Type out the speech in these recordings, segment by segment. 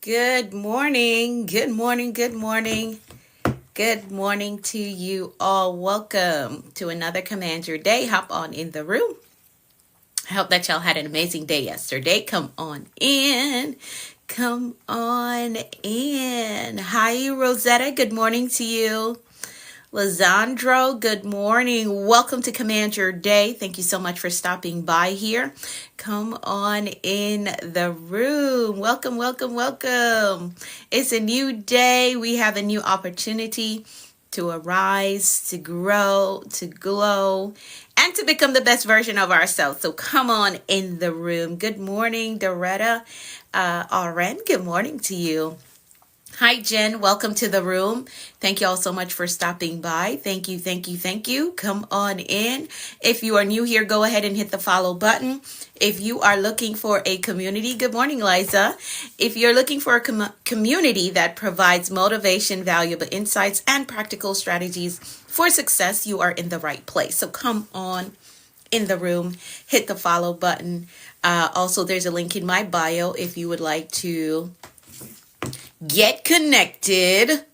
Good morning. Good morning. Good morning. Good morning to you all. Welcome to another Command Your Day. Hop on in the room. I hope that y'all had an amazing day yesterday. Come on in. Come on in. Hi, Rosetta. Good morning to you. Lizandro, good morning. Welcome to Command Your Day. Thank you so much for stopping by here. Come on in the room. Welcome, welcome, welcome. It's a new day. We have a new opportunity to arise, to grow, to glow, and to become the best version of ourselves. So come on in the room. Good morning, Doretta. Aren, good morning to you. Hi, Jen. Welcome to the room. Thank you all so much for stopping by. Thank you, thank you, thank you. Come on in. If you are new here, go ahead and hit the follow button. If you are looking for a community, good morning, Liza. If you're looking for a community that provides motivation, valuable insights, and practical strategies for success, you are in the right place. So come on in the room, hit the follow button. Also, there's a link in my bio if you would like to get connected.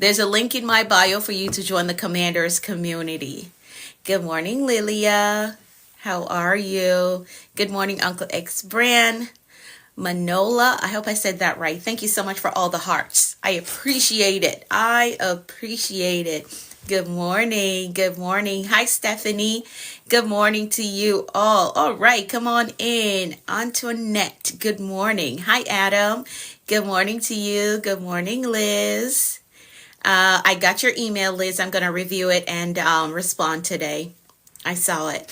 There's a link in my bio for you to join the Commanders community. Good morning, Lilia. How are you? Good morning, Uncle X Brand. Manola, I hope I said that right. Thank you so much for all the hearts. I appreciate it. I appreciate it. Good morning. Good morning. Hi, Stephanie. Good morning to you all. All right, come on in. Antoinette, good morning. Hi, Adam. Good morning to you. Good morning, Liz. I got your email, Liz. I'm going to review it and respond today. I saw it.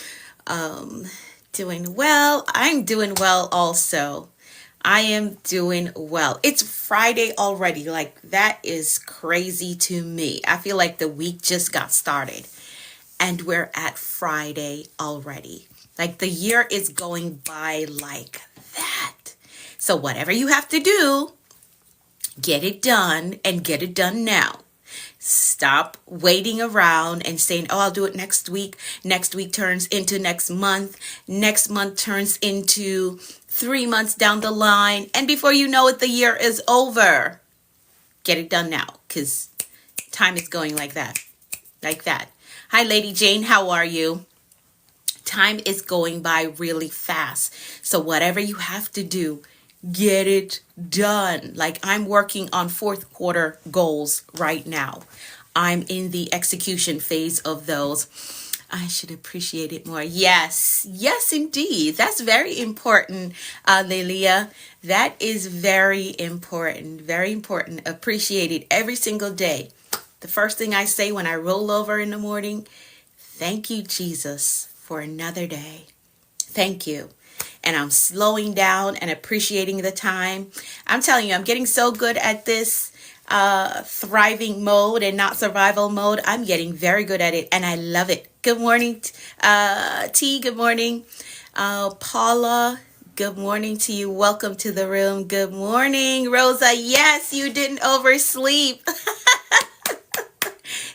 Doing well. I'm doing well also. I am doing well. It's Friday already. Like, that is crazy to me. I feel like the week just got started and we're at Friday already. Like, the year is going by like that. So whatever you have to do, get it done and get it done now. Stop waiting around and saying, oh, I'll do it next week. Next week turns into next month. Next month turns into 3 months down the line. And before you know it, the year is over. Get it done now, because time is going like that. Like that. Hi, Lady Jane. How are you? Time is going by really fast. So whatever you have to do, get it done. Like, I'm working on fourth quarter goals right now. I'm in the execution phase of those. I should appreciate it more. Yes, yes, indeed. That's very important, Lelia. That is very important. Very important. Appreciate it every single day. The first thing I say when I roll over in the morning, thank you, Jesus, for another day. Thank you. And I'm slowing down and appreciating the time. I'm telling you, I'm getting so good at this thriving mode and not survival mode. I'm getting very good at it and I love it. Good morning, T. Good morning, Paula. Good morning to you. Welcome to the room. Good morning, Rosa. Yes, you didn't oversleep.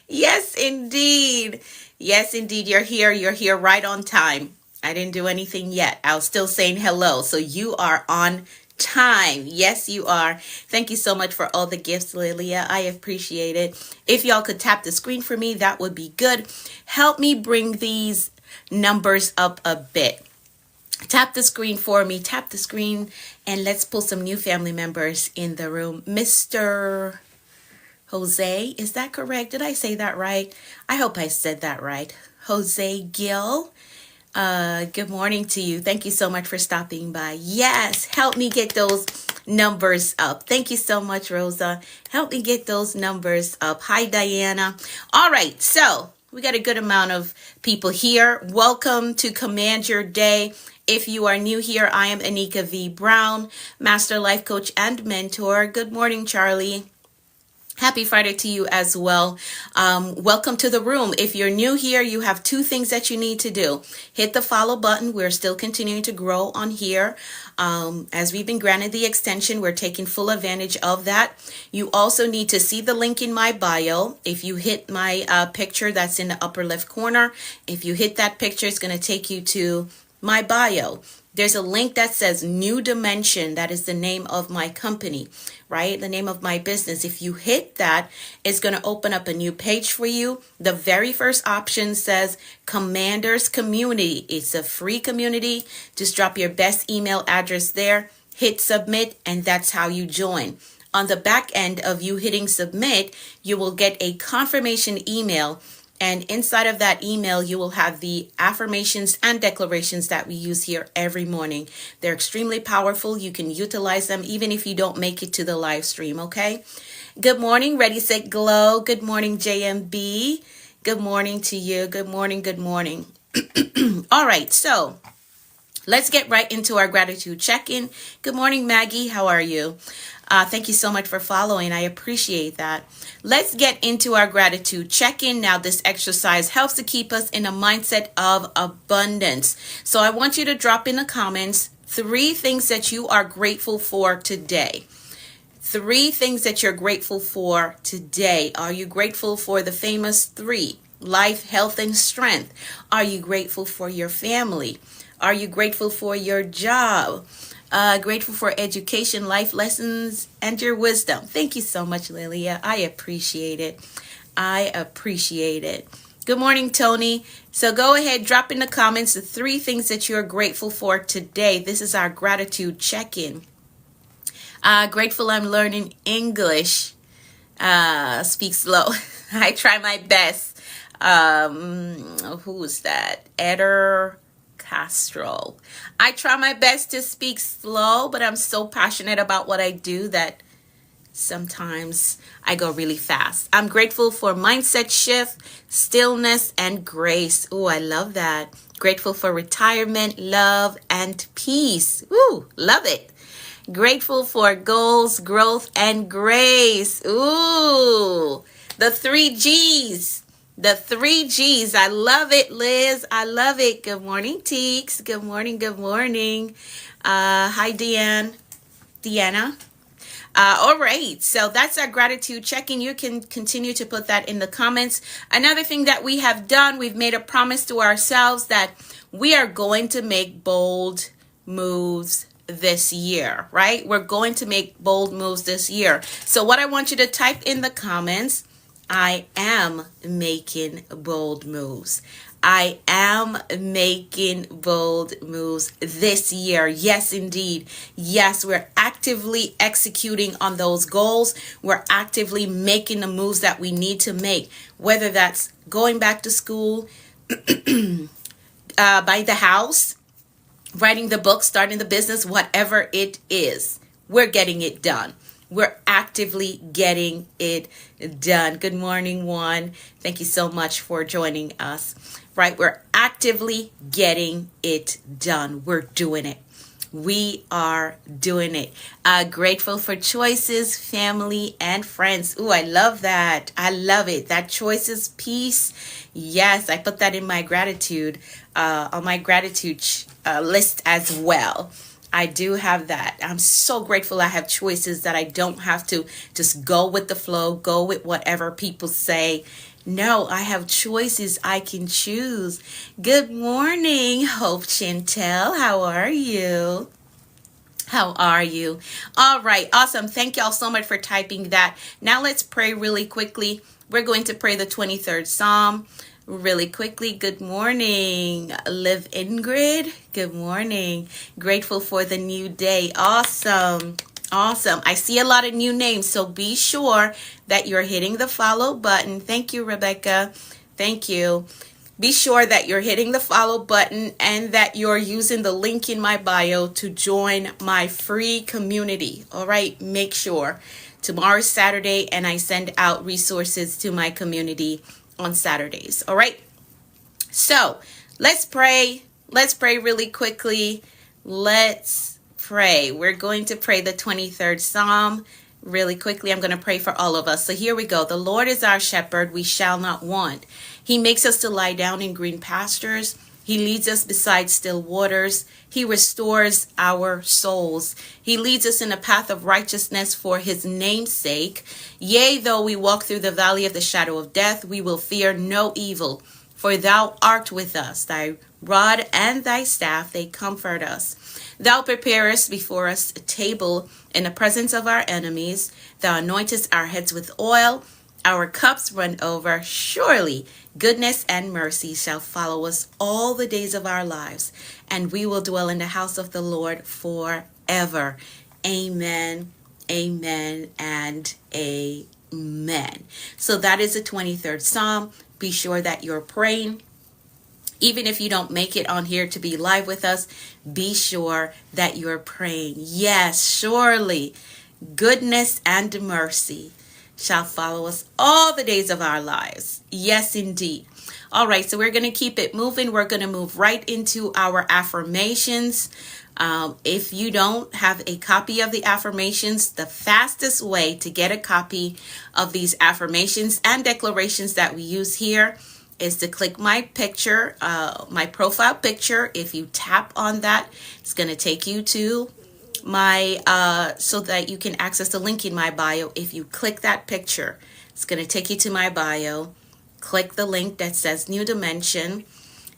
Yes, indeed. Yes, indeed. You're here. You're here right on time. I didn't do anything yet. I was still saying hello. So you are on time. Yes, you are. Thank you so much for all the gifts, Lilia. I appreciate it. If y'all could tap the screen for me, that would be good. Help me bring these numbers up a bit. Tap the screen for me. Tap the screen and let's pull some new family members in the room. Mr. Jose, is that correct? Did I say that right? I hope I said that right. Jose Gill. Good morning to you. Thank you so much for stopping by. Yes, help me get those numbers up. Thank you so much, Rosa. Help me get those numbers up. Hi, Diana. All right, so we got a good amount of people here. Welcome to Command Your Day. If you are new here, I am Anika V. Brown, Master Life Coach and Mentor. Good morning, Charlie. Happy Friday to you as well. Welcome to the room. If you're new here, you have two things that you need to do. Hit the follow button. We're still continuing to grow on here. As we've been granted the extension, we're taking full advantage of that. You also need to see the link in my bio. If you hit my picture that's in the upper left corner, if you hit that picture, it's going to take you to my bio. there's a link that says New Dimension. That is the name of my company, right? The name of my business. If you hit that, it's going to open up a new page for you. The very first option says Commanders Community. It's a free community. Just drop your best email address there, hit submit, and that's how you join. On the back end of you hitting submit, you will get a confirmation email. And inside of that email, you will have the affirmations and declarations that we use here every morning. They're extremely powerful. You can utilize them even if you don't make it to the live stream, okay? Good morning, Ready, Set, Glow. Good morning, JMB. Good morning to you. Good morning, good morning. All right, so let's get right into our gratitude check-in. Good morning, Maggie. How are you? Thank you so much for following. I appreciate that. Let's get into our gratitude check-in. Now, this exercise helps to keep us in a mindset of abundance. So I want you to drop in the comments 3 things that you are grateful for today. 3 things that you're grateful for today. Are you grateful for the famous 3? Life, health, and strength. Are you grateful for your family? Are you grateful for your job? Grateful for education, life lessons, and your wisdom. Thank you so much, Lilia. I appreciate it. I appreciate it. Good morning, Tony. So go ahead, drop in the comments the 3 things that you're grateful for today. This is our gratitude check-in. Grateful I'm learning English. Speak slow. I try my best. Who's that? Eder Castro. I try my best to speak slow, but I'm so passionate about what I do that sometimes I go really fast. I'm grateful for mindset shift, stillness, and grace. Oh, I love that. Grateful for retirement, love, and peace. Ooh, love it. Grateful for goals, growth, and grace. Ooh, the 3 G's. The 3 G's. I love it, Liz. I love it. Good morning, Teeks. Good morning. Good morning. Hi, Deanna. All right. So that's our gratitude check-in. You can continue to put that in the comments. Another thing that we have done, we've made a promise to ourselves that we are going to make bold moves this year, right? We're going to make bold moves this year. So what I want you to type in the comments, I am making bold moves. I am making bold moves this year. Yes, indeed. Yes, we're actively executing on those goals. We're actively making the moves that we need to make, whether that's going back to school, buying the house, writing the book, starting the business, whatever it is. We're getting it done. We're actively getting it done. Good morning, Juan. Thank you so much for joining us. Right, we're actively getting it done. We're doing it. We are doing it. Grateful for choices, family, and friends. Ooh, I love that. I love it. That choices piece. Yes, I put that in my gratitude, on my gratitude list as well. I do have that. I'm so grateful I have choices that I don't have to just go with the flow, go with whatever people say. No, I have choices I can choose. Good morning, Hope Chantel. How are you? How are you? All right, awesome. Thank y'all so much for typing that. Now let's pray really quickly. We're going to pray the 23rd Psalm really quickly. Good morning, Liv Ingrid. Good morning. Grateful for the new day. Awesome. Awesome. I see a lot of new names, so be sure that you're hitting the follow button. Thank you, Rebecca. Thank you. Be sure that you're hitting the follow button and that you're using the link in my bio to join my free community. All right, make sure. Tomorrow's Saturday, and I send out resources to my community on Saturdays. All right. So let's pray. Let's pray really quickly. Let's pray. We're going to pray the 23rd Psalm really quickly. I'm going to pray for all of us. So here we go. The Lord is our shepherd. We shall not want. He makes us to lie down in green pastures. He leads us beside still waters. He restores our souls. He leads us in a path of righteousness for his name's sake. Yea, though we walk through the valley of the shadow of death, we will fear no evil. For thou art with us, thy rod and thy staff, they comfort us. Thou preparest before us a table in the presence of our enemies. Thou anointest our heads with oil. Our cups run over. Surely goodness and mercy shall follow us all the days of our lives, and we will dwell in the house of the Lord forever. Amen, amen, and amen. So that is the 23rd Psalm. Be sure that you're praying. Even if you don't make it on here to be live with us, be sure that you're praying. Yes, surely goodness and mercy shall follow us all the days of our lives. Yes, indeed. All right, so we're going to keep it moving. We're going to move right into our affirmations. If you don't have a copy of the affirmations, the fastest way to get a copy of these affirmations and declarations that we use here is to click my picture, my profile picture. If you tap on that, it's going to take you to my, so that you can access the link in my bio. If you click that picture, it's going to take you to my bio. Click the link that says New Dimension.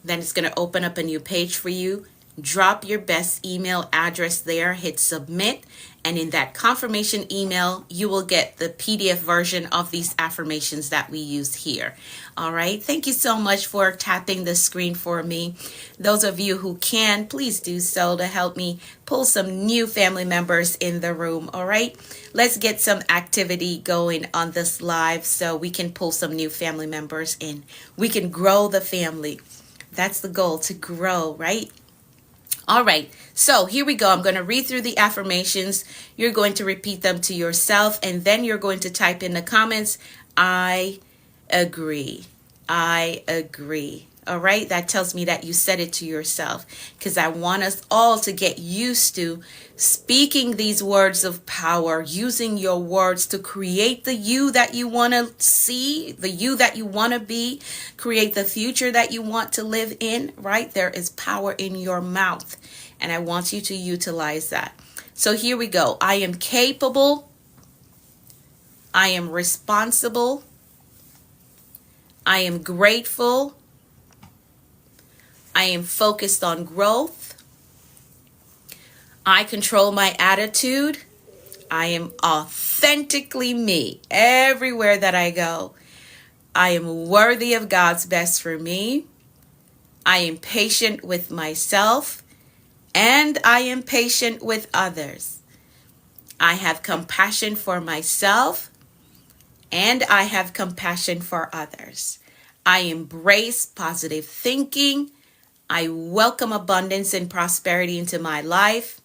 Then it's going to open up a new page for you. Drop your best email address there, hit submit, and in that confirmation email, you will get the PDF version of these affirmations that we use here. All right. Thank you so much for tapping the screen for me. Those of you who can, please do so to help me pull some new family members in the room. All right. Let's get some activity going on this live so we can pull some new family members in. We can grow the family. That's the goal, to grow, right? All right, so here we go. I'm going to read through the affirmations. You're going to repeat them to yourself, and then you're going to type in the comments, I agree. I agree. All right, that tells me that you said it to yourself, because I want us all to get used to speaking these words of power, using your words to create the you that you want to see, the you that you want to be, create the future that you want to live in, right? There is power in your mouth, and I want you to utilize that. So here we go. I am capable. I am responsible. I am grateful. I am focused on growth. I control my attitude. I am authentically me everywhere that I go. I am worthy of God's best for me. I am patient with myself, and I am patient with others. I have compassion for myself, and I have compassion for others. I embrace positive thinking. I welcome abundance and prosperity into my life.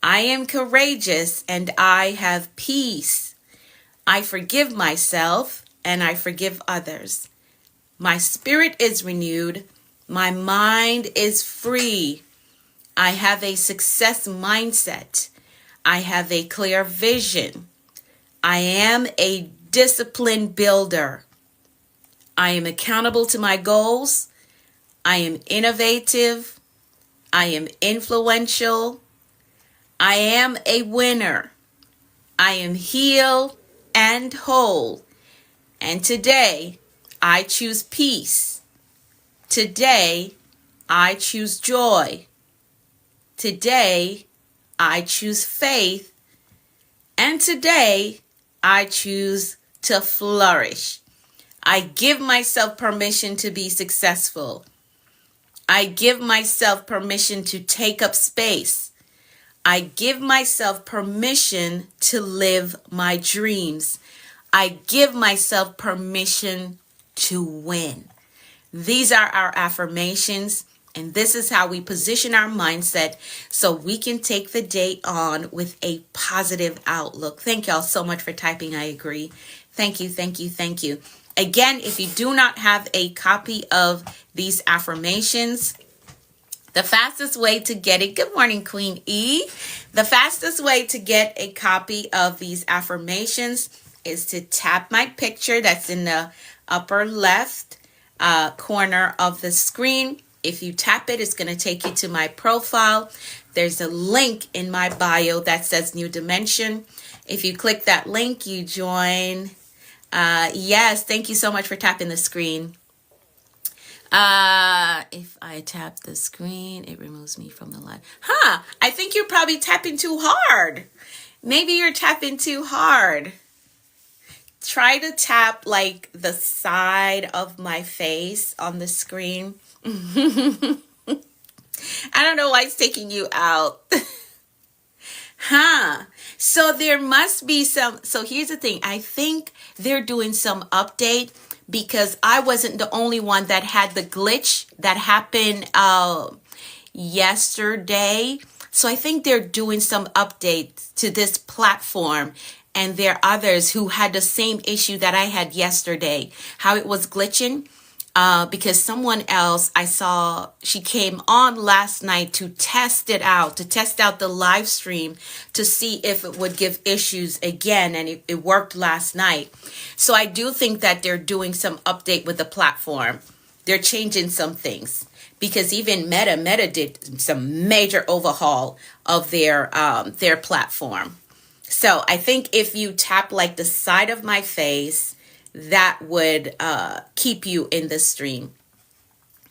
I am courageous and I have peace. I forgive myself and I forgive others. My spirit is renewed. My mind is free. I have a success mindset. I have a clear vision. I am a discipline builder. I am accountable to my goals. I am innovative. I am influential. I am a winner. I am healed and whole. And today, I choose peace. Today, I choose joy. Today, I choose faith. And today, I choose to flourish. I give myself permission to be successful. I give myself permission to take up space. I give myself permission to live my dreams. I give myself permission to win. These are our affirmations, and this is how we position our mindset so we can take the day on with a positive outlook. Thank y'all so much for typing I agree. Thank you, thank you, thank you. Again, if you do not have a copy of these affirmations, the fastest way to get it, good morning, Queen E. The fastest way to get a copy of these affirmations is to tap my picture that's in the upper left corner of the screen. If you tap it, it's going to take you to my profile. There's a link in my bio that says New Dimension. If you click that link, you join. Yes, thank you so much for tapping the screen. If I tap the screen, it removes me from the live. Huh, I think you're probably tapping too hard. Maybe you're tapping too hard. Try to tap like the side of my face on the screen. I don't know why it's taking you out. Huh. So there must be some. So here's the thing. I think they're doing some update because I wasn't the only one that had the glitch that happened yesterday. So I think they're doing some updates to this platform. And there are others who had the same issue that I had yesterday, how it was glitching. Because someone else I saw, she came on last night to test it out, to test out the live stream to see if it would give issues again. And it worked last night. So I do think that they're doing some update with the platform. They're changing some things because even Meta did some major overhaul of their platform. So I think if you tap like the side of my face, that would keep you in the stream.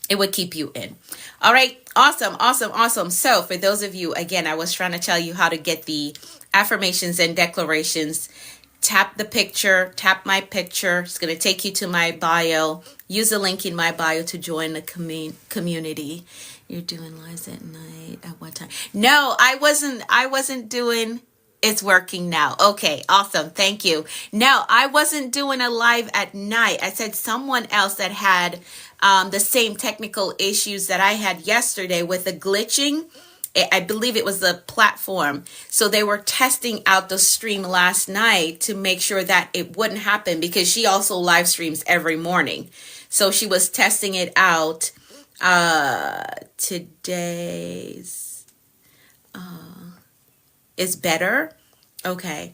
It would keep you in. All right. Awesome. So for those of you, again, I was trying to tell you how to get the affirmations and declarations. Tap the picture, tap my picture. It's going to take you to my bio. Use the link in my bio to join the community. You're doing lives at night. At what time? No, I wasn't doing. It's working now. Okay, awesome. Thank you. No, I wasn't doing a live at night. I said someone else that had the same technical issues that I had yesterday with the glitching. I believe it was the platform. So they were testing out the stream last night to make sure that it wouldn't happen because she also live streams every morning. So she was testing it out. Today's is better. Okay.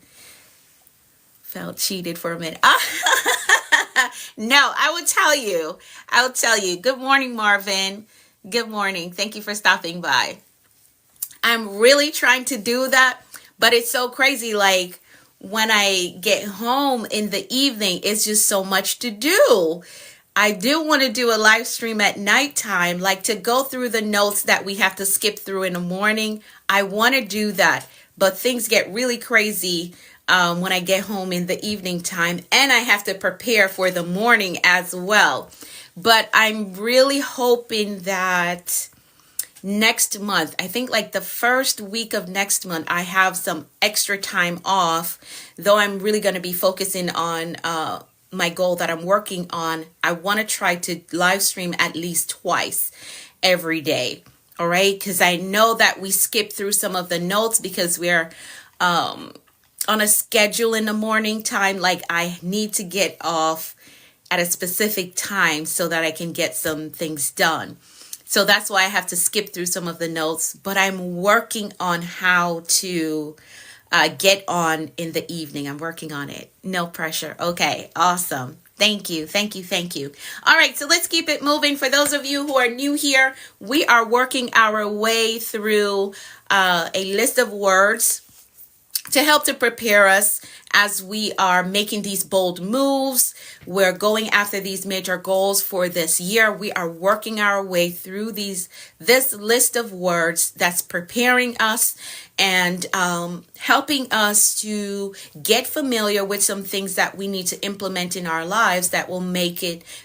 Felt cheated for a minute. No, I will tell you. Good morning, Marvin. Good morning. Thank you for stopping by. I'm really trying to do that, but it's so crazy. Like when I get home in the evening, it's just so much to do. I do want to do a live stream at nighttime, like to go through the notes that we have to skip through in the morning. I want to do that, but things get really crazy when I get home in the evening time, and I have to prepare for the morning as well. But I'm really hoping that next month, I think like the first week of next month, I have some extra time off, though I'm really going to be focusing on my goal that I'm working on. I want to try to live stream at least twice every day. All right. Because I know that we skip through some of the notes because we're on a schedule in the morning time. Like I need to get off at a specific time so that I can get some things done. So that's why I have to skip through some of the notes, but I'm working on how to get on in the evening. I'm working on it. No pressure. Okay, awesome. Thank you. All right, so let's keep it moving. For those of you who are new here, we are working our way through a list of words to help to prepare us as we are making these bold moves. We're going after these major goals for this year. We are working our way through this list of words that's preparing us and helping us to get familiar with some things that we need to implement in our lives that will make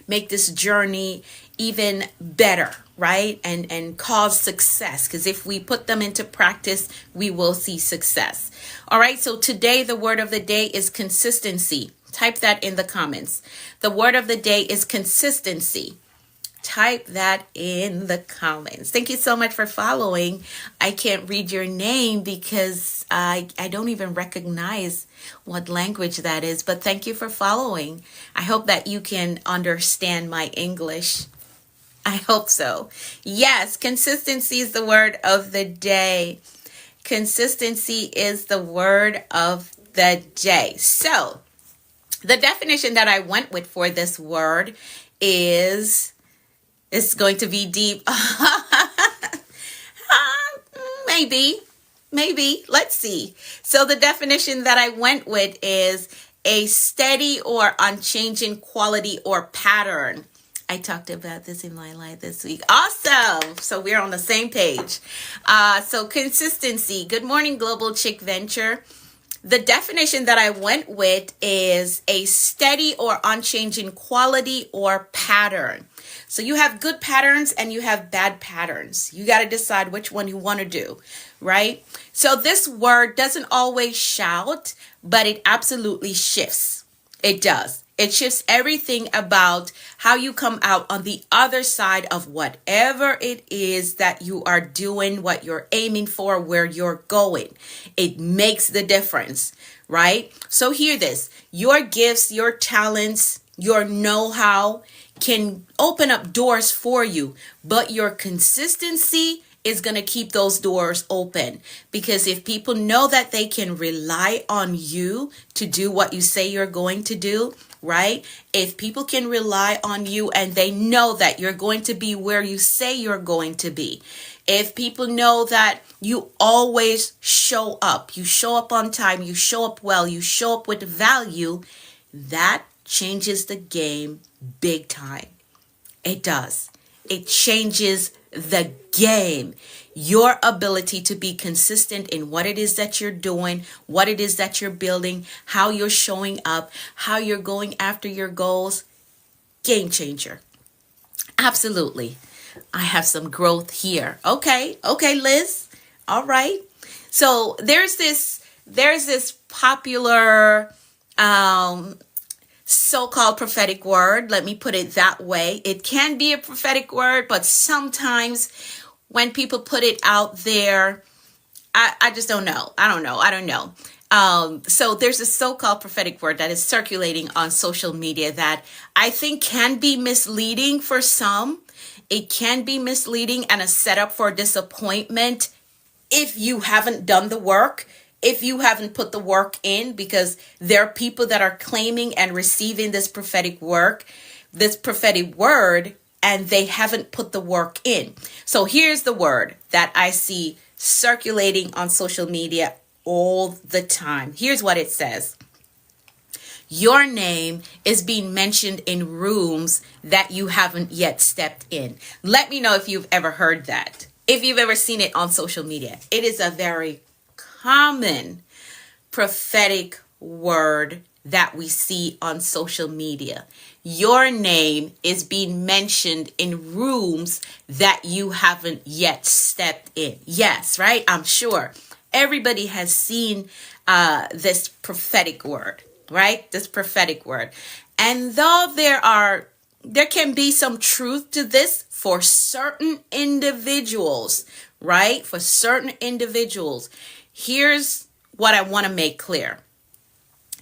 this journey even better, right? And cause success. Because if we put them into practice, we will see success. All right. So today, the word of the day is consistency. Type that in the comments. The word of the day is consistency. Type that in the comments. Thank you so much for following. I can't read your name because I don't even recognize what language that is, but thank you for following. I hope that you can understand my English. I hope so. Yes, consistency is the word of the day. Consistency is the word of the day. So the definition that I went with for this word is, it's going to be deep. Maybe. Let's see. So the definition that I went with is a steady or unchanging quality or pattern. I talked about this in my live this week. Awesome. So we're on the same page. So consistency. Good morning, Global Chick Venture. The definition that I went with is a steady or unchanging quality or pattern. So you have good patterns and you have bad patterns. You got to decide which one you want to do, right? So this word doesn't always shout, but it absolutely shifts. It does. It shifts everything about how you come out on the other side of whatever it is that you are doing, what you're aiming for, where you're going. It makes the difference, right? So hear this. Your gifts, your talents, your know-how can open up doors for you, but your consistency is going to keep those doors open. Because if people know that they can rely on you to do what you say you're going to do, right? If people can rely on you and they know that you're going to be where you say you're going to be, if people know that you always show up, you show up on time, you show up well, you show up with value, that changes the game big time. It does. It changes the game. Your ability to be consistent in what it is that you're doing, what it is that you're building, how you're showing up, how you're going after your goals. Game changer. Absolutely. I have some growth here. Okay, Liz. All right. So there's this popular so-called prophetic word. Let me put it that way. It can be a prophetic word, but sometimes when people put it out there, I just don't know. I don't know. So there's a so-called prophetic word that is circulating on social media that I think can be misleading for some. It can be misleading and a setup for disappointment if you haven't done the work, if you haven't put the work in, because there are people that are claiming and receiving this prophetic work, this prophetic word, and they haven't put the work in. So here's the word that I see circulating on social media all the time. Here's what it says. Your name is being mentioned in rooms that you haven't yet stepped in. Let me know if you've ever heard that. If you've ever seen it on social media. It is a very common prophetic word that we see on social media. Your name is being mentioned in rooms that you haven't yet stepped in. Yes, right? I'm sure everybody has seen this prophetic word, right? This prophetic word. And though there can be some truth to this for certain individuals, right? For certain individuals, here's what I want to make clear.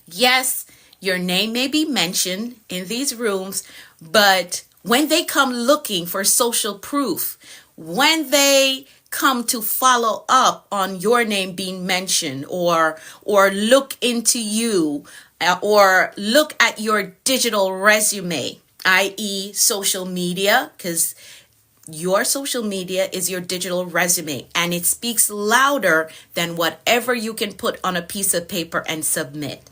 Yes, your name may be mentioned in these rooms, but when they come looking for social proof, when they come to follow up on your name being mentioned or look into you or look at your digital resume, i.e. social media, because your social media is your digital resume and it speaks louder than whatever you can put on a piece of paper and submit.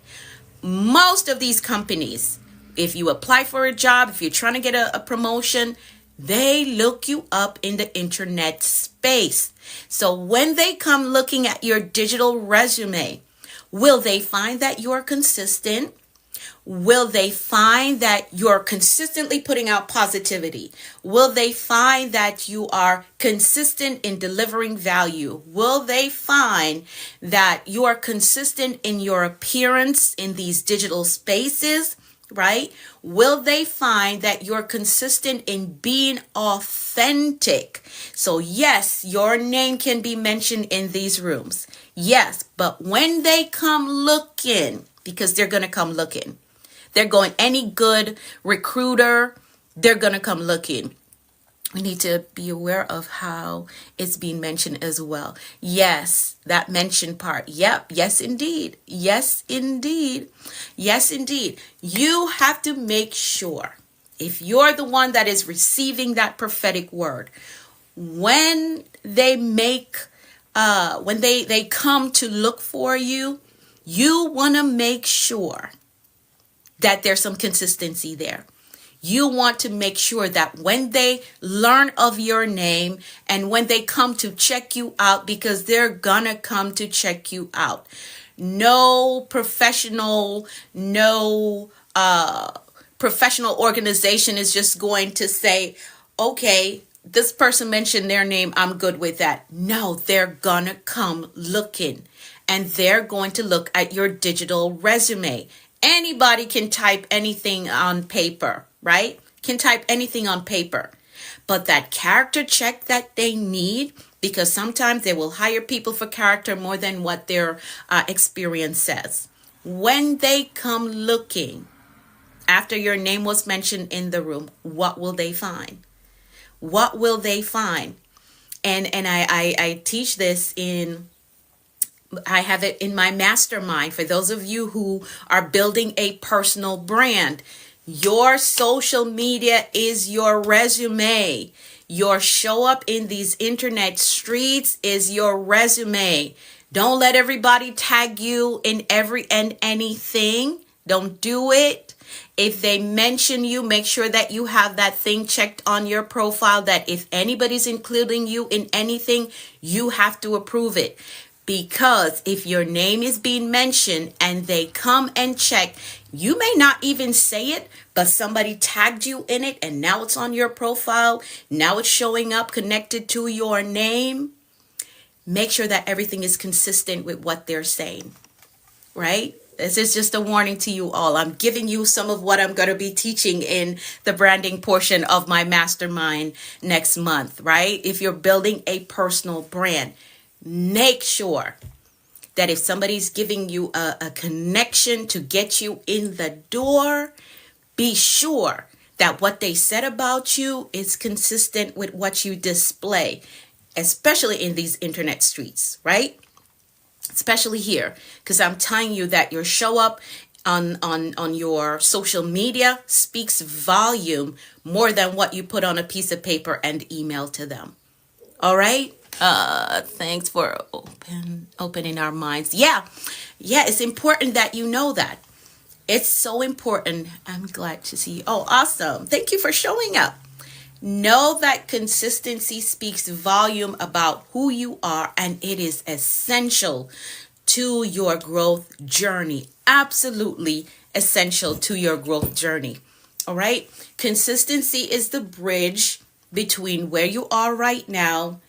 Most of these companies, if you apply for a job, if you're trying to get a promotion, they look you up in the internet space. So when they come looking at your digital resume, will they find that you're consistent? Will they find that you're consistently putting out positivity? Will they find that you are consistent in delivering value? Will they find that you are consistent in your appearance in these digital spaces, right? Will they find that you're consistent in being authentic? So yes, your name can be mentioned in these rooms. Yes, but when they come looking, because they're going to come looking, they're going, any good recruiter, they're going to come looking. We need to be aware of how it's being mentioned as well. Yes, that mention part. Yep. Yes, indeed. Yes, indeed. Yes, indeed. You have to make sure, if you're the one that is receiving that prophetic word, when they when they come to look for you, you want to make sure that there's some consistency there. You want to make sure that when they learn of your name and when they come to check you out, because they're gonna come to check you out. No professional, no professional organization is just going to say, okay, this person mentioned their name, I'm good with that. No, they're gonna come looking, and they're going to look at your digital resume. Anybody can type anything on paper, right? Can type anything on paper. But that character check that they need, because sometimes they will hire people for character more than what their experience says. When they come looking, after your name was mentioned in the room, what will they find? What will they find? And I teach this I have it in my mastermind for those of you who are building a personal brand. Your social media is your resume. Your show up in these internet streets is your resume. Don't let everybody tag you in every and anything. Don't do it. If they mention you, make sure that you have that thing checked on your profile that if anybody's including you in anything, you have to approve it. Because if your name is being mentioned and they come and check, you may not even say it, but somebody tagged you in it and now it's on your profile. Now it's showing up connected to your name. Make sure that everything is consistent with what they're saying, right? This is just a warning to you all. I'm giving you some of what I'm going to be teaching in the branding portion of my mastermind next month, right? If you're building a personal brand, make sure that if somebody's giving you a connection to get you in the door, be sure that what they said about you is consistent with what you display, especially in these internet streets, right? Especially here, because I'm telling you that your show up on your social media speaks volume more than what you put on a piece of paper and email to them. All right? Thanks for opening our minds. Yeah, it's important that you know that. It's so important. I'm glad to see you. Oh, awesome. Thank you for showing up. Know that consistency speaks volume about who you are, and it is essential to your growth journey. Absolutely essential to your growth journey. All right? Consistency is the bridge between where you are right now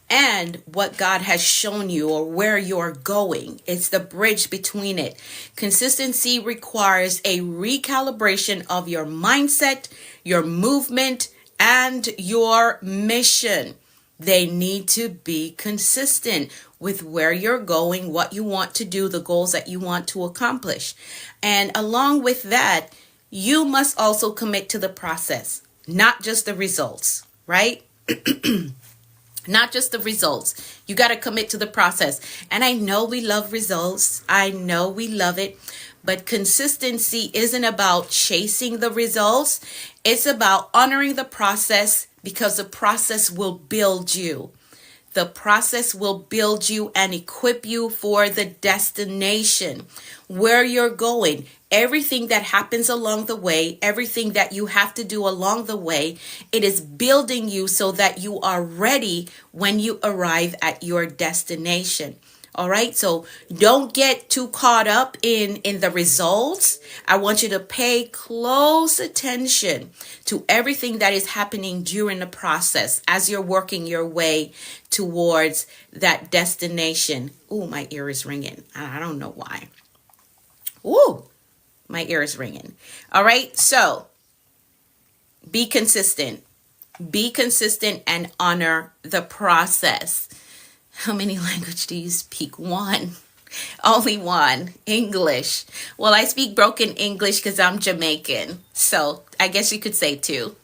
and what God has shown you or where you're going. It's the bridge between it. Consistency requires a recalibration of your mindset, your movement, and your mission. They need to be consistent with where you're going, what you want to do, the goals that you want to accomplish. And along with that, you must also commit to the process, not just the results, right? Not just the results. You got to commit to the process. And I know we love results. I know we love it. But consistency isn't about chasing the results. It's about honoring the process, because the process will build you. The process will build you and equip you for the destination, where you're going. Everything that happens along the way, everything that you have to do along the way, it is building you so that you are ready when you arrive at your destination. All right, so don't get too caught up in the results. I want you to pay close attention to everything that is happening during the process as you're working your way towards that destination. Ooh, my ear is ringing. I don't know why. Ooh, my ear is ringing. All right, so be consistent. Be consistent and honor the process. How many languages do you speak? One. Only one. English. Well, I speak broken English because I'm Jamaican. So I guess you could say two.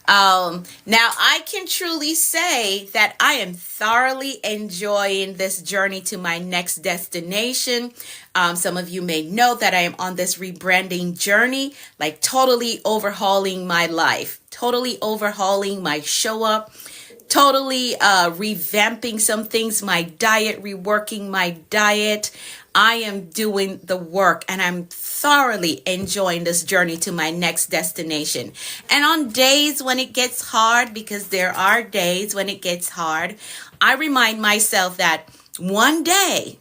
Now, I can truly say that I am thoroughly enjoying this journey to my next destination. Some of you may know that I am on this rebranding journey, like totally overhauling my life, totally overhauling my show up, totally revamping some things, my diet, reworking my diet. I am doing the work and I'm thoroughly enjoying this journey to my next destination. And on days when it gets hard, because there are days when it gets hard, I remind myself that one day,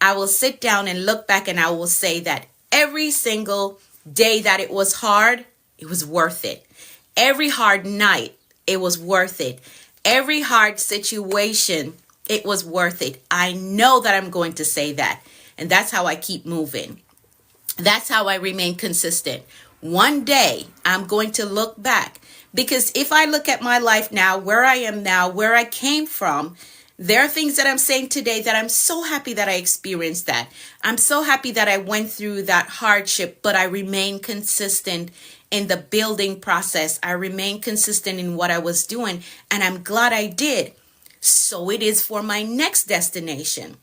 I will sit down and look back and I will say that every single day that it was hard, it was worth it. Every hard night, it was worth it. Every hard situation, it was worth it. I know that I'm going to say that. And that's how I keep moving. That's how I remain consistent. One day, I'm going to look back. Because if I look at my life now, where I am now, where I came from, there are things that I'm saying today that I'm so happy that I experienced that. I'm so happy that I went through that hardship, but I remain consistent in the building process. I remain consistent in what I was doing, and I'm glad I did. So it is for my next destination.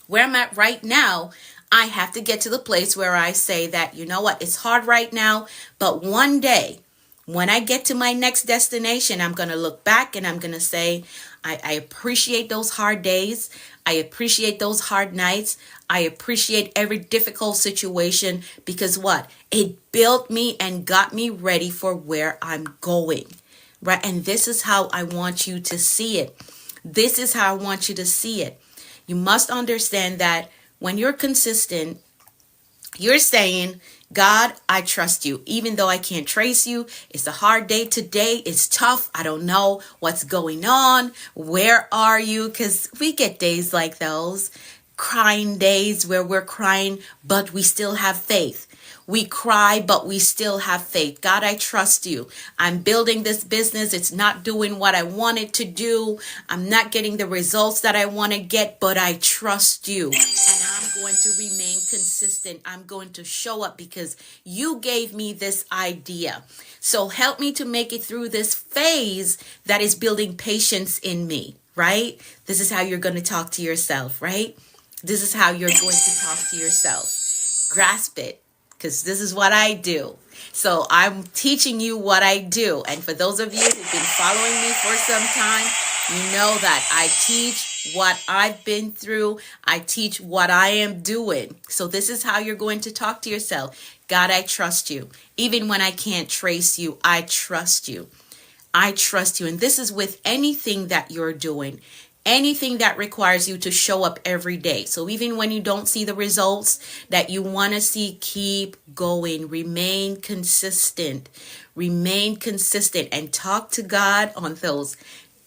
Where I'm at right now, I have to get to the place where I say that, you know what, it's hard right now, but one day, when I get to my next destination, I'm going to look back and I'm going to say, I appreciate those hard days. I appreciate those hard nights. I appreciate every difficult situation because what? It built me and got me ready for where I'm going, right? And this is how I want you to see it. This is how I want you to see it. You must understand that when you're consistent, you're saying, God, I trust you. Even though I can't trace you, it's a hard day today. It's tough. I don't know what's going on. Where are you? Because we get days like those, crying days where we're crying, but we still have faith. We cry, but we still have faith. God, I trust you. I'm building this business. It's not doing what I want it to do. I'm not getting the results that I want to get, but I trust you. And I'm going to remain consistent. I'm going to show up because you gave me this idea. So help me to make it through this phase that is building patience in me, right? This is how you're going to talk to yourself, right? This is how you're going to talk to yourself. Grasp it. Because this is what I do. So I'm teaching you what I do. And for those of you who've been following me for some time, you know that I teach what I've been through. I teach what I am doing. So this is how you're going to talk to yourself. God, I trust you. Even when I can't trace you, I trust you. I trust you. And this is with anything that you're doing. Anything that requires you to show up every day. So even when you don't see the results that you want to see, keep going. Remain consistent. Remain consistent and talk to God on those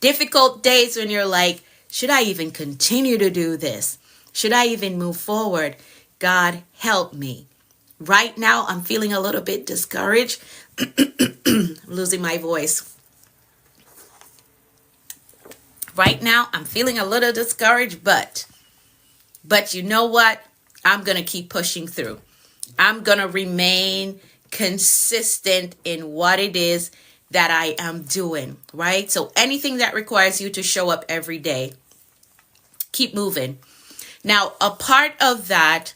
difficult days when you're like, should I even continue to do this? Should I even move forward? God, help me. Right now, I'm feeling a little bit discouraged. I'm losing my voice. Right now, I'm feeling a little discouraged, but you know what? I'm going to keep pushing through. I'm going to remain consistent in what it is that I am doing, right? So anything that requires you to show up every day, keep moving. Now, a part of that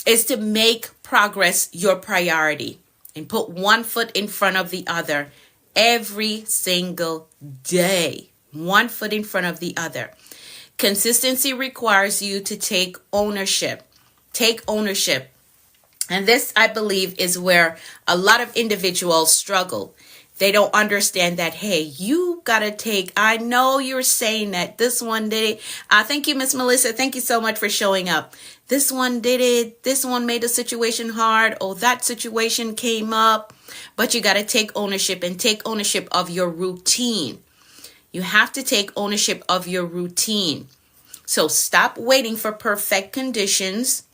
is to make progress your priority and put one foot in front of the other every single day. One foot in front of the other. Consistency requires you to take ownership. Take ownership. And this, I believe, is where a lot of individuals struggle. They don't understand that, hey, you got to take, I know you're saying that this one did it. Thank you, Miss Melissa. Thank you so much for showing up. This one did it. This one made the situation hard. Oh, that situation came up. But you got to take ownership and take ownership of your routine. You have to take ownership of your routine. So stop waiting for perfect conditions.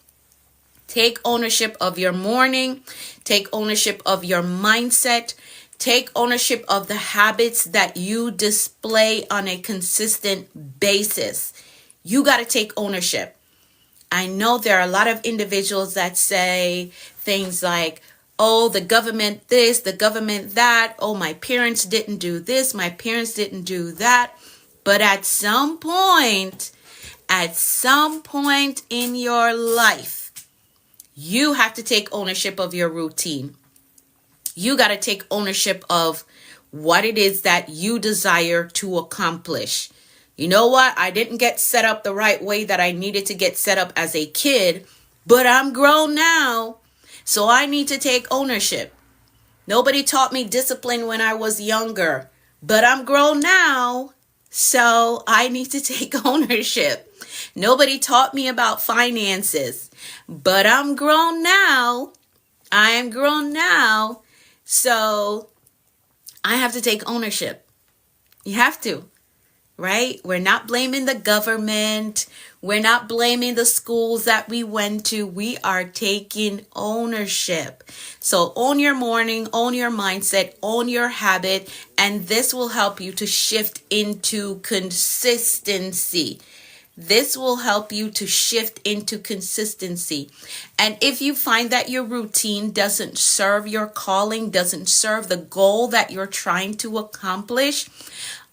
Take ownership of your morning. Take ownership of your mindset. Take ownership of the habits that you display on a consistent basis. You got to take ownership. I know there are a lot of individuals that say things like, oh, the government this, the government that. Oh, my parents didn't do this. My parents didn't do that. But at some point in your life, you have to take ownership of your routine. You got to take ownership of what it is that you desire to accomplish. You know what? I didn't get set up the right way that I needed to get set up as a kid, but I'm grown now. So I need to take ownership. Nobody taught me discipline when I was younger, but I'm grown now. So I need to take ownership. Nobody taught me about finances, but I'm grown now. I am grown now. So I have to take ownership. You have to, right? We're not blaming the government. We're not blaming the schools that we went to. We are taking ownership. So own your morning, own your mindset, own your habit, and this will help you to shift into consistency. This will help you to shift into consistency. And if you find that your routine doesn't serve your calling, doesn't serve the goal that you're trying to accomplish,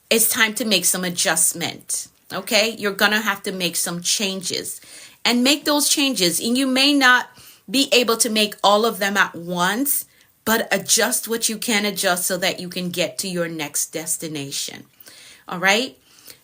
it's time to make some adjustment. Okay? You're going to have to make some changes and make those changes. And you may not be able to make all of them at once, but adjust what you can adjust so that you can get to your next destination. All right?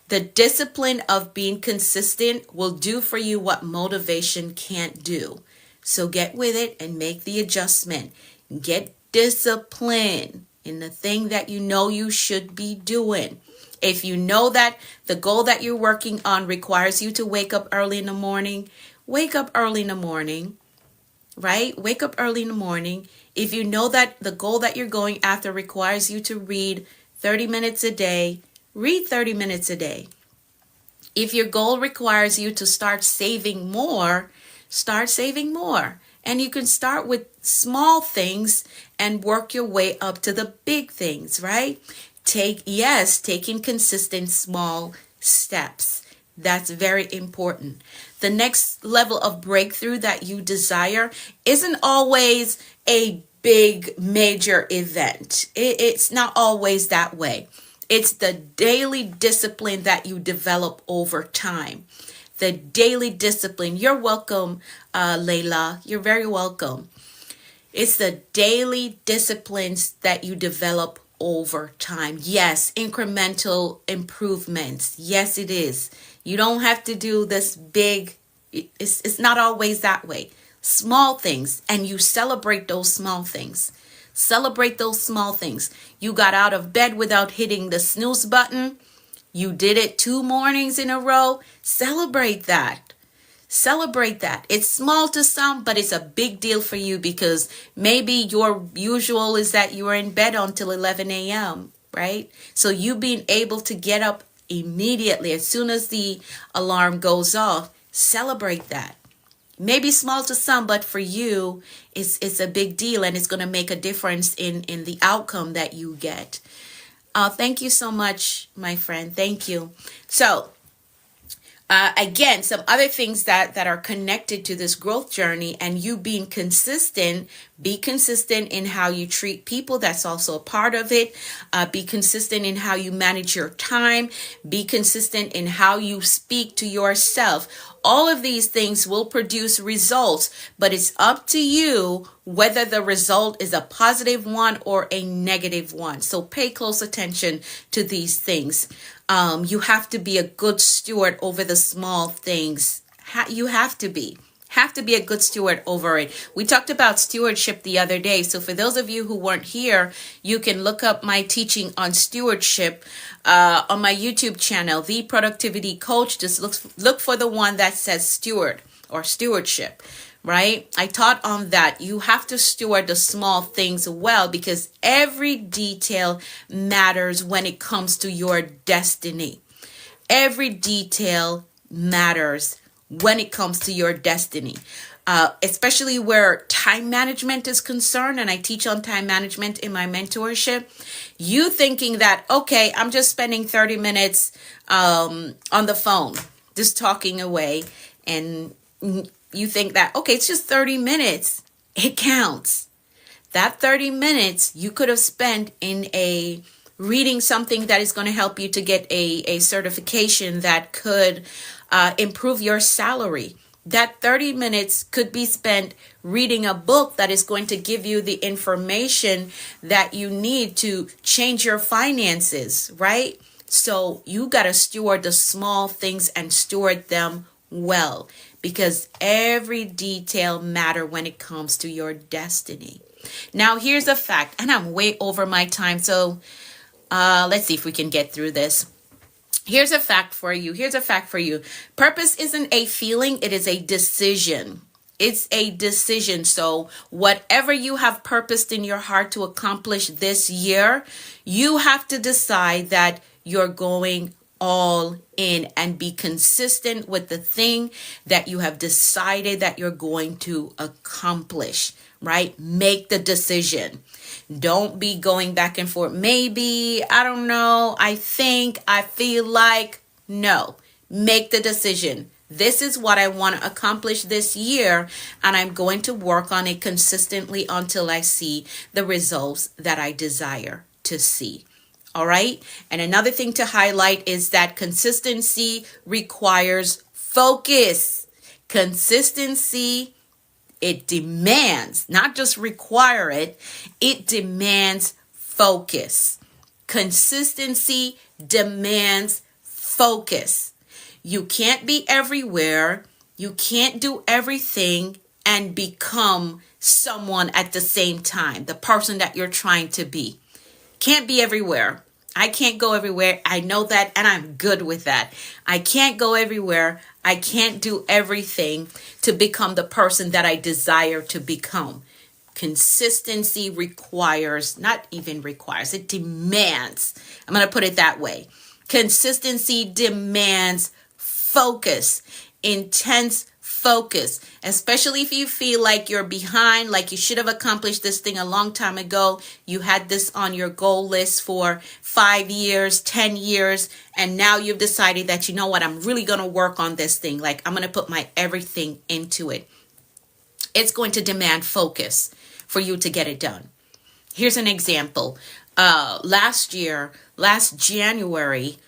The discipline of being consistent will do for you what motivation can't do. So get with it and make the adjustment. Get discipline in the thing that you know you should be doing. If you know that the goal that you're working on requires you to wake up early in the morning, wake up early in the morning, right? Wake up early in the morning. If you know that the goal that you're going after requires you to read 30 minutes a day, read 30 minutes a day. If your goal requires you to start saving more, start saving more. And you can start with small things and work your way up to the big things, right? Taking consistent small steps. That's very important. The next level of breakthrough that you desire isn't always a big major event. It's not always that way. It's the daily discipline that you develop over time. The daily discipline. You're welcome, Layla. You're very welcome. It's the daily disciplines that you develop over time. Yes, incremental improvements. Yes, it is. You don't have to do this big. It's not always that way. Small things, and you celebrate those small things. Celebrate those small things. You got out of bed without hitting the snooze button. You did it 2 mornings in a row. Celebrate that. Celebrate that. It's small to some, but it's a big deal for you because maybe your usual is that you are in bed until 11 a.m., right? So you being able to get up immediately as soon as the alarm goes off, celebrate that. Maybe small to some, but for you, it's a big deal, and it's going to make a difference in the outcome that you get. Thank you so much, my friend. Thank you. So, again, some other things that are connected to this growth journey and you being consistent. Be consistent in how you treat people. That's also a part of it. Be consistent in how you manage your time. Be consistent in how you speak to yourself. All of these things will produce results, but it's up to you whether the result is a positive one or a negative one. So pay close attention to these things. You have to be a good steward over the small things. You have to be a good steward over it. We talked about stewardship the other day. So for those of you who weren't here, you can look up my teaching on stewardship on my YouTube channel, The Productivity Coach. Just look for the one that says steward or stewardship, right? I taught on that. You have to steward the small things well because every detail matters when it comes to your destiny. Every detail matters when it comes to your destiny, especially where time management is concerned. And I teach on time management in my mentorship. You thinking that, okay, I'm just spending 30 minutes on the phone, just talking away. And you think that, okay, it's just 30 minutes. It counts. That 30 minutes you could have spent in reading something that is going to help you to get a certification that could improve your salary. That 30 minutes could be spent reading a book that is going to give you the information that you need to change your finances, right? So you got to steward the small things and steward them well, because every detail matter when it comes to your destiny. Now, here's a fact, and I'm way over my time, so let's see if we can get through this. Here's a fact for you. Purpose isn't a feeling, it is a decision. It's a decision. So whatever you have purposed in your heart to accomplish this year, you have to decide that you're going all in and be consistent with the thing that you have decided that you're going to accomplish, right? Make the decision. Don't be going back and forth. Maybe, I don't know, I think, I feel like. No, make the decision. This is what I want to accomplish this year, and I'm going to work on it consistently until I see the results that I desire to see. All right. And another thing to highlight is that consistency requires focus. Consistency, it demands, not just require it, it demands focus. Consistency demands focus. You can't be everywhere. You can't do everything and become someone at the same time, the person that you're trying to be. Can't be everywhere. I can't go everywhere. I know that, and I'm good with that. I can't go everywhere. I can't do everything to become the person that I desire to become. Consistency requires, not even requires, it demands. I'm going to put it that way. Consistency demands focus, intense focus, especially if you feel like you're behind, like you should have accomplished this thing a long time ago. You had this on your goal list for 5 years, 10 years, and now you've decided that, you know what, I'm really going to work on this thing. Like, I'm going to put my everything into it. It's going to demand focus for you to get it done. Here's an example. Last January,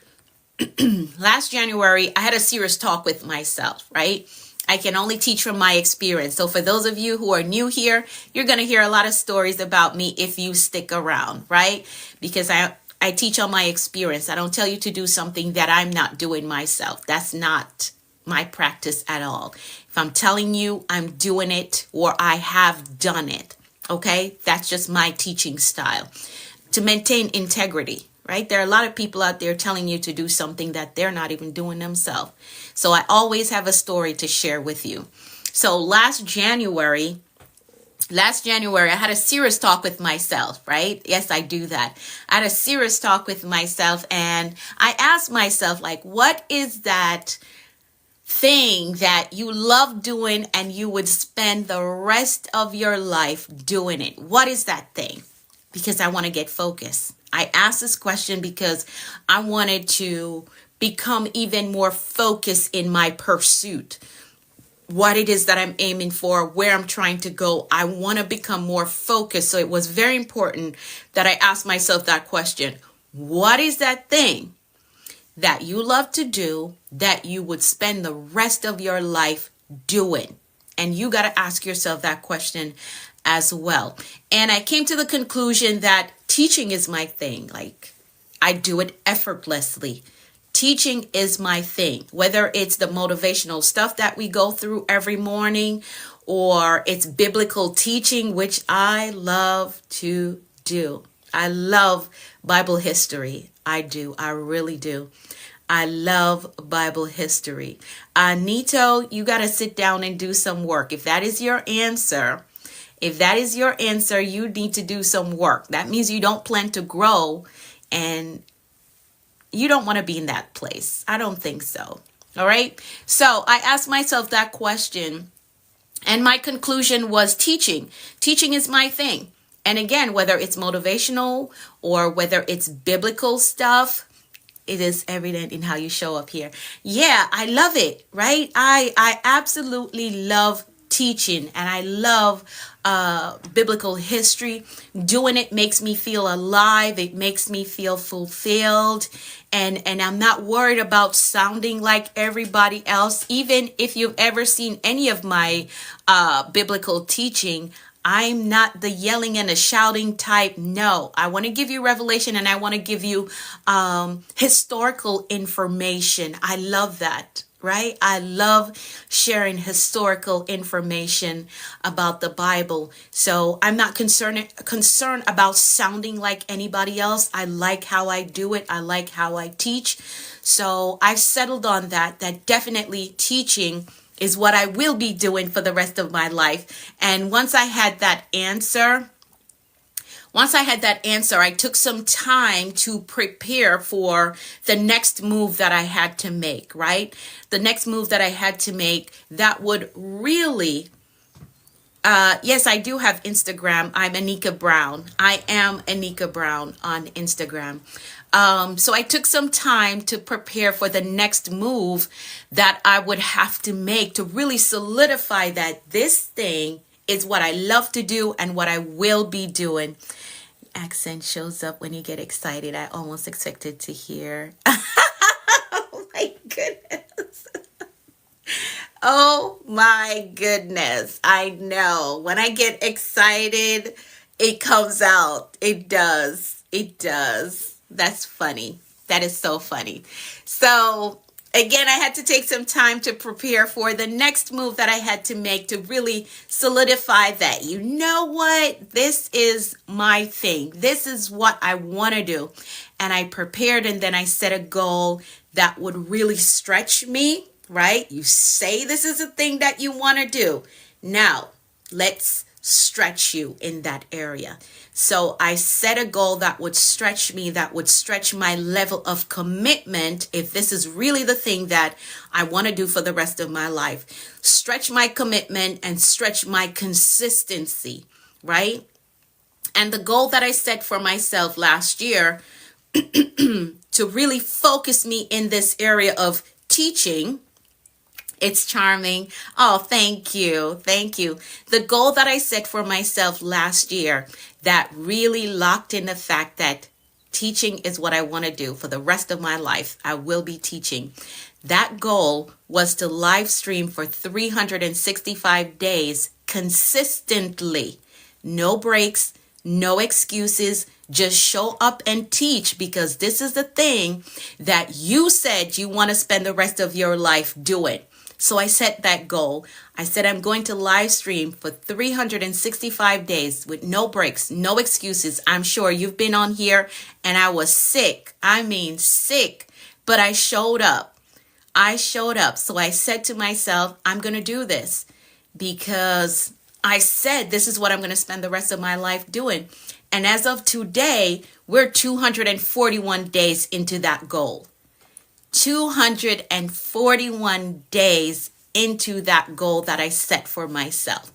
I had a serious talk with myself, right? I can only teach from my experience. So for those of you who are new here, you're going to hear a lot of stories about me if you stick around, right? Because I teach on my experience. I don't tell you to do something that I'm not doing myself. That's not my practice at all. If I'm telling you I'm doing it or I have done it, okay? That's just my teaching style. To maintain integrity, right? There are a lot of people out there telling you to do something that they're not even doing themselves. So I always have a story to share with you. So last January, I had a serious talk with myself, right? Yes, I do that. I had a serious talk with myself, and I asked myself, like, what is that thing that you love doing and you would spend the rest of your life doing it? What is that thing? Because I want to get focused. I asked this question because I wanted to become even more focused in my pursuit. What it is that I'm aiming for, where I'm trying to go. I want to become more focused. So it was very important that I asked myself that question. What is that thing that you love to do that you would spend the rest of your life doing? And you got to ask yourself that question as well. And I came to the conclusion that teaching is my thing. Like, I do it effortlessly. Teaching is my thing, whether it's the motivational stuff that we go through every morning or it's biblical teaching, which I love to do. I love Bible history. I do. I really do. I love Bible history. Anito, you got to sit down and do some work. If that is your answer, you need to do some work. That means you don't plan to grow and you don't want to be in that place. I don't think so. All right. So I asked myself that question, and my conclusion was teaching. Teaching is my thing. And again, whether it's motivational or whether it's biblical stuff, it is evident in how you show up here. Yeah, I love it, right? I absolutely love teaching, and I love biblical history. Doing it makes me feel alive. It makes me feel fulfilled, and I'm not worried about sounding like everybody else. Even if you've ever seen any of my biblical teaching, I'm not the yelling and the shouting type. No, I want to give you revelation, and I want to give you historical information. I love that. Right? I love sharing historical information about the Bible. So I'm not concerned about sounding like anybody else. I like how I do it. I like how I teach. So I've settled on that definitely teaching is what I will be doing for the rest of my life. And once I had that answer, I took some time to prepare for the next move that I had to make, right? The next move that I had to make that would really, yes, I do have Instagram. I'm Anika Brown. I am Anika Brown on Instagram. So I took some time to prepare for the next move that I would have to make to really solidify that this thing is what I love to do and what I will be doing. Accent shows up when you get excited. I almost expected to hear. Oh my goodness. Oh my goodness. I know. When I get excited, it comes out. It does. It does. That's funny. That is so funny. So again, I had to take some time to prepare for the next move that I had to make to really solidify that. You know what? This is my thing. This is what I want to do. And I prepared, and then I set a goal that would really stretch me, right? You say this is a thing that you want to do. Now, let's stretch you in that area. So I set a goal that would stretch me, that would stretch my level of commitment. If this is really the thing that I want to do for the rest of my life, stretch my commitment and stretch my consistency, right? And the goal that I set for myself last year to really focus me in this area of teaching. It's charming. Oh, thank you. Thank you. The goal that I set for myself last year that really locked in the fact that teaching is what I want to do for the rest of my life. I will be teaching. That goal was to live stream for 365 days consistently. No breaks, no excuses. Just show up and teach, because this is the thing that you said you want to spend the rest of your life doing. So I set that goal. I said I'm going to live stream for 365 days with no breaks, no excuses. I'm sure you've been on here and I was sick. I mean sick, but I showed up. So I said to myself, I'm going to do this because I said this is what I'm going to spend the rest of my life doing. And as of today, we're 241 days into that goal. 241 days into that goal that I set for myself.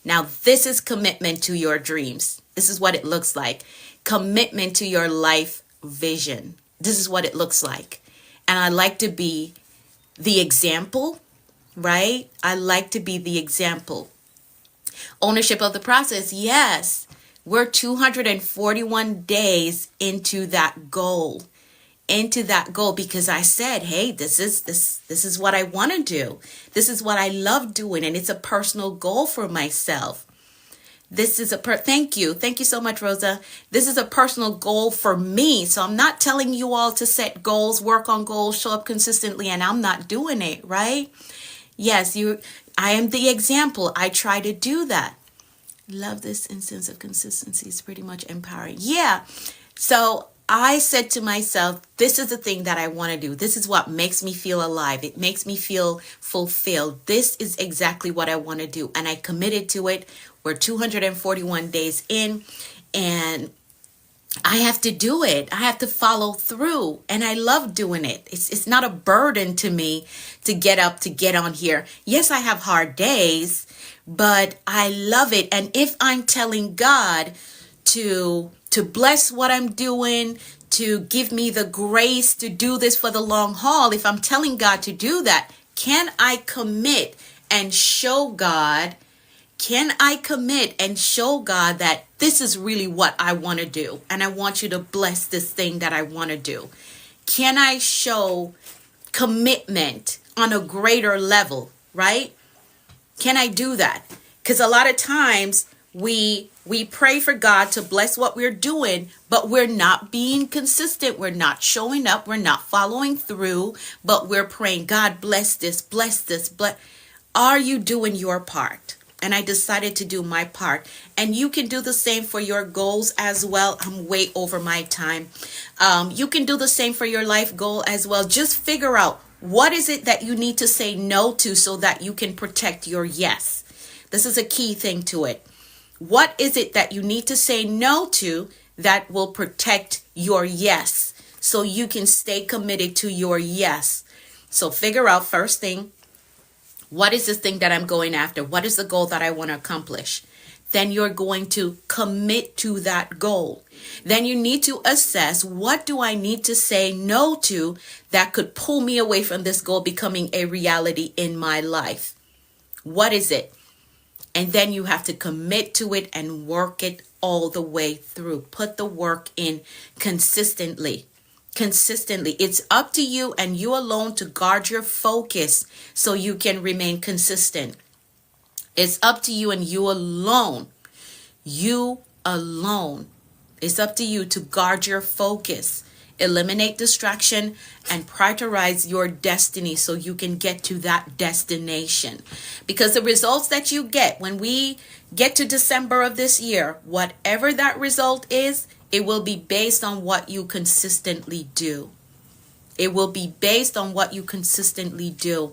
Now, this is commitment to your dreams. This is what it looks like. Commitment to your life vision. This is what it looks like. And I like to be the example, right? I like to be the example. Ownership of the process. Yes, we're 241 days into that goal. Because I said, hey, this is what I want to do. This is what I love doing, and it's a personal goal for myself. Thank you so much, Rosa. This is a personal goal for me. So I'm not telling you all to set goals, work on goals, show up consistently, and I'm not doing it, right? Yes, I am the example. I try to do that. Love this instance of consistency. It's pretty much empowering. Yeah. So I said to myself, this is the thing that I want to do. This is what makes me feel alive. It makes me feel fulfilled. This is exactly what I want to do. And I committed to it. We're 241 days in, and I have to do it. I have to follow through. And I love doing it. It's not a burden to me to get up, to get on here. Yes, I have hard days, but I love it. And if I'm telling God to bless what I'm doing, to give me the grace to do this for the long haul, if I'm telling God to do that, can I commit and show God? Can I commit and show God that this is really what I want to do, and I want you to bless this thing that I want to do? Can I show commitment on a greater level, right? Can I do that? Because a lot of times we pray for God to bless what we're doing, but we're not being consistent. We're not showing up. We're not following through, but we're praying, God, bless this, bless this, bless. Are you doing your part? And I decided to do my part. And you can do the same for your goals as well. I'm way over my time. You can do the same for your life goal as well. Just figure out, what is it that you need to say no to so that you can protect your yes? This is a key thing to it. What is it that you need to say no to that will protect your yes, so you can stay committed to your yes? So figure out, first thing, what is this thing that I'm going after? What is the goal that I want to accomplish? Then you're going to commit to that goal. Then you need to assess, what do I need to say no to that could pull me away from this goal becoming a reality in my life? What is it? And then you have to commit to it and work it all the way through. Put the work in consistently. It's up to you and you alone to guard your focus so you can remain consistent. It's up to you and you alone. You alone. It's up to you to guard your focus. Eliminate distraction and prioritize your destiny so you can get to that destination. Because the results that you get when we get to December of this year, whatever that result is, it will be based on what you consistently do. It will be based on what you consistently do.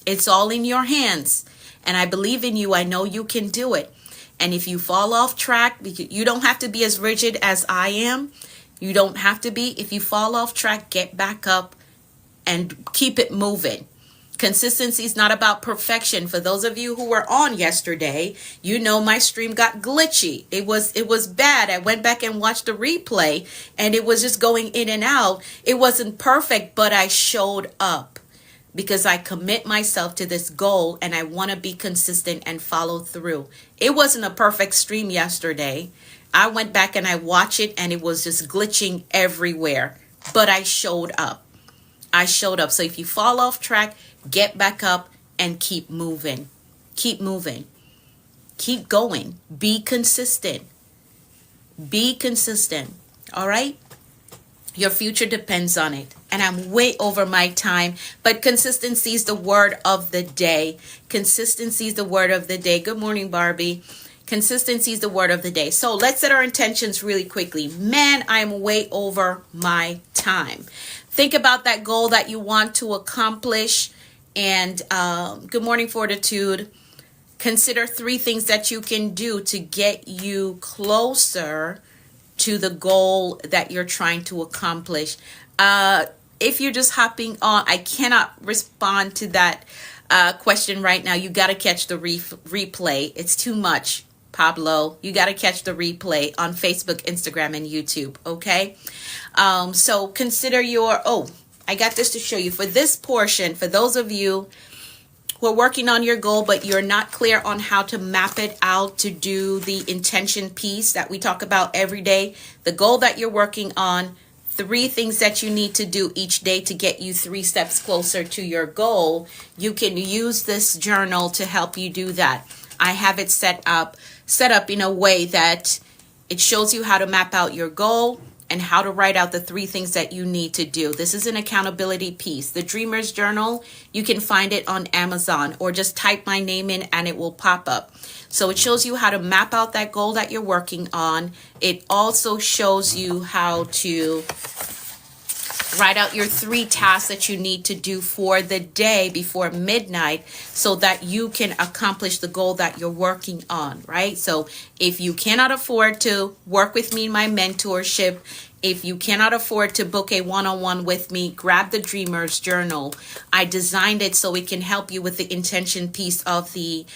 It's all in your hands. And I believe in you. I know you can do it. And if you fall off track, you don't have to be as rigid as I am. You don't have to be. If you fall off track, get back up and keep it moving. Consistency is not about perfection. For those of you who were on yesterday, you know my stream got glitchy. It was bad. I went back and watched the replay and it was just going in and out. It wasn't perfect, but I showed up because I commit myself to this goal and I want to be consistent and follow through. It wasn't a perfect stream yesterday. I went back and I watched it and it was just glitching everywhere, but I showed up. So if you fall off track, get back up and keep moving. Keep moving. Keep going. Be consistent. Be consistent. All right? Your future depends on it. And I'm way over my time, but consistency is the word of the day. Consistency is the word of the day. Good morning, Barbie. Consistency is the word of the day. So let's set our intentions really quickly. Man, I'm way over my time. Think about that goal that you want to accomplish. And good morning, Fortitude. Consider 3 things that you can do to get you closer to the goal that you're trying to accomplish. If you're just hopping on, I cannot respond to that question right now. You got to catch the replay. It's too much, Pablo. You got to catch the replay on Facebook, Instagram, and YouTube. Okay. So consider I got this to show you for this portion. For those of you who are working on your goal, but you're not clear on how to map it out to do the intention piece that we talk about every day, the goal that you're working on, 3 things that you need to do each day to get you 3 steps closer to your goal. You can use this journal to help you do that. I have it set up in a way that it shows you how to map out your goal and how to write out the 3 things that you need to do. This is an accountability piece. The Dreamer's Journal, you can find it on Amazon or just type my name in and it will pop up. So it shows you how to map out that goal that you're working on. It also shows you how to write out your 3 tasks that you need to do for the day before midnight so that you can accomplish the goal that you're working on, right? So if you cannot afford to work with me in my mentorship, if you cannot afford to book a one-on-one with me, grab the Dreamer's Journal. I designed it so it can help you with the intention piece of the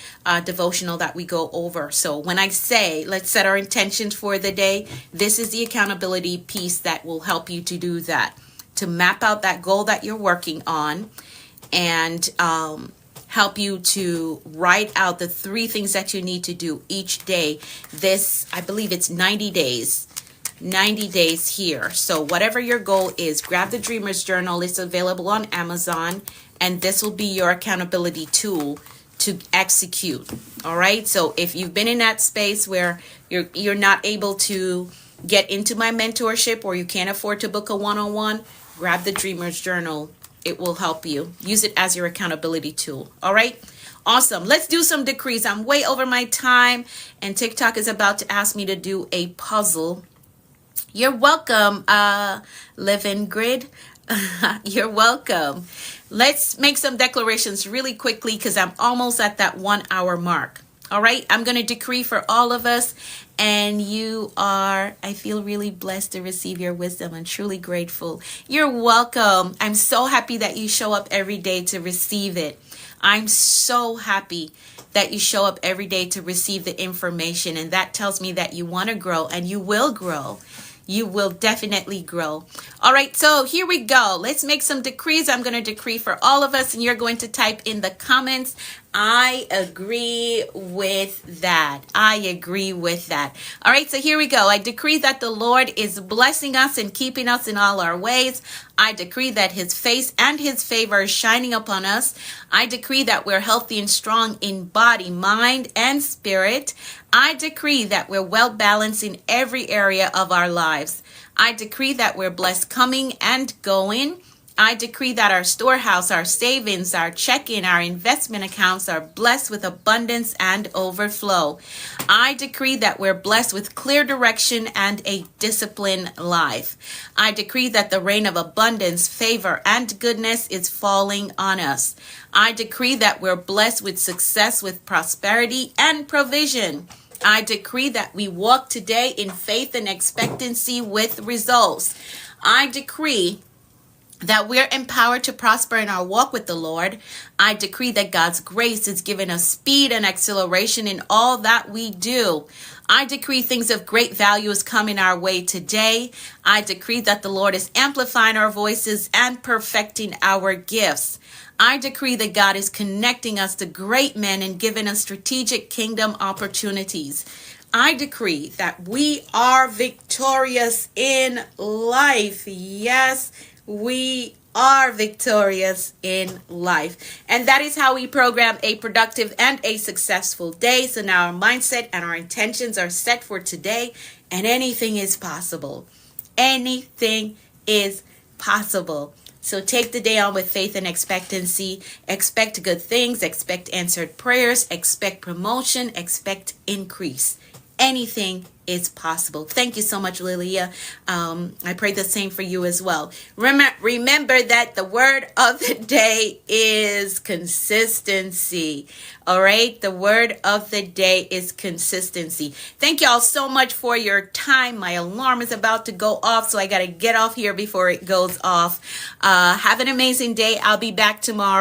devotional that we go over. So when I say, let's set our intentions for the day, this is the accountability piece that will help you to do that, to map out that goal that you're working on and help you to write out the 3 things that you need to do each day. This, I believe it's 90 days. 90 days here. So whatever your goal is, grab the Dreamer's Journal. It's available on Amazon, and this will be your accountability tool to execute. All right. So if you've been in that space where you're not able to get into my mentorship, or you can't afford to book a one-on-one, grab the Dreamer's Journal. It will help you. Use it as your accountability tool. All right. Awesome. Let's do some decrees. I'm way over my time, and TikTok is about to ask me to do a puzzle. You're welcome, Living Grid. You're welcome. Let's make some declarations really quickly because I'm almost at that 1 hour mark. All right. I'm going to decree for all of us. And I feel really blessed to receive your wisdom. I'm truly grateful. You're welcome. I'm so happy that you show up every day to receive it. I'm so happy that you show up every day to receive the information. And that tells me that you want to grow, and you will grow. You will definitely grow. All right, so here we go. Let's make some decrees. I'm going to decree for all of us, and you're going to type in the comments, I agree with that. I agree with that. All right, so here we go. I decree that the Lord is blessing us and keeping us in all our ways. I decree that his face and his favor is shining upon us. I decree that we're healthy and strong in body, mind, and spirit. I decree that we're well balanced in every area of our lives. I decree that we're blessed coming and going. I decree that our storehouse, our savings, our checking, our investment accounts are blessed with abundance and overflow. I decree that we're blessed with clear direction and a disciplined life. I decree that the rain of abundance, favor, and goodness is falling on us. I decree that we're blessed with success, with prosperity, and provision. I decree that we walk today in faith and expectancy with results. I decree that we're empowered to prosper in our walk with the Lord. I decree that God's grace is giving us speed and acceleration in all that we do. I decree things of great value is coming our way today. I decree that the Lord is amplifying our voices and perfecting our gifts. I decree that God is connecting us to great men and giving us strategic kingdom opportunities. I decree that we are victorious in life. Yes, we are victorious in life. And that is how we program a productive and a successful day. So now our mindset and our intentions are set for today, and anything is possible. Anything is possible. So take the day on with faith and expectancy. Expect good things, expect answered prayers, expect promotion, expect increase. Anything is possible. Thank you so much, Lilia. I pray the same for you as well. Remember that the word of the day is consistency. All right. The word of the day is consistency. Thank y'all so much for your time. My alarm is about to go off, so I got to get off here before it goes off. Have an amazing day. I'll be back tomorrow.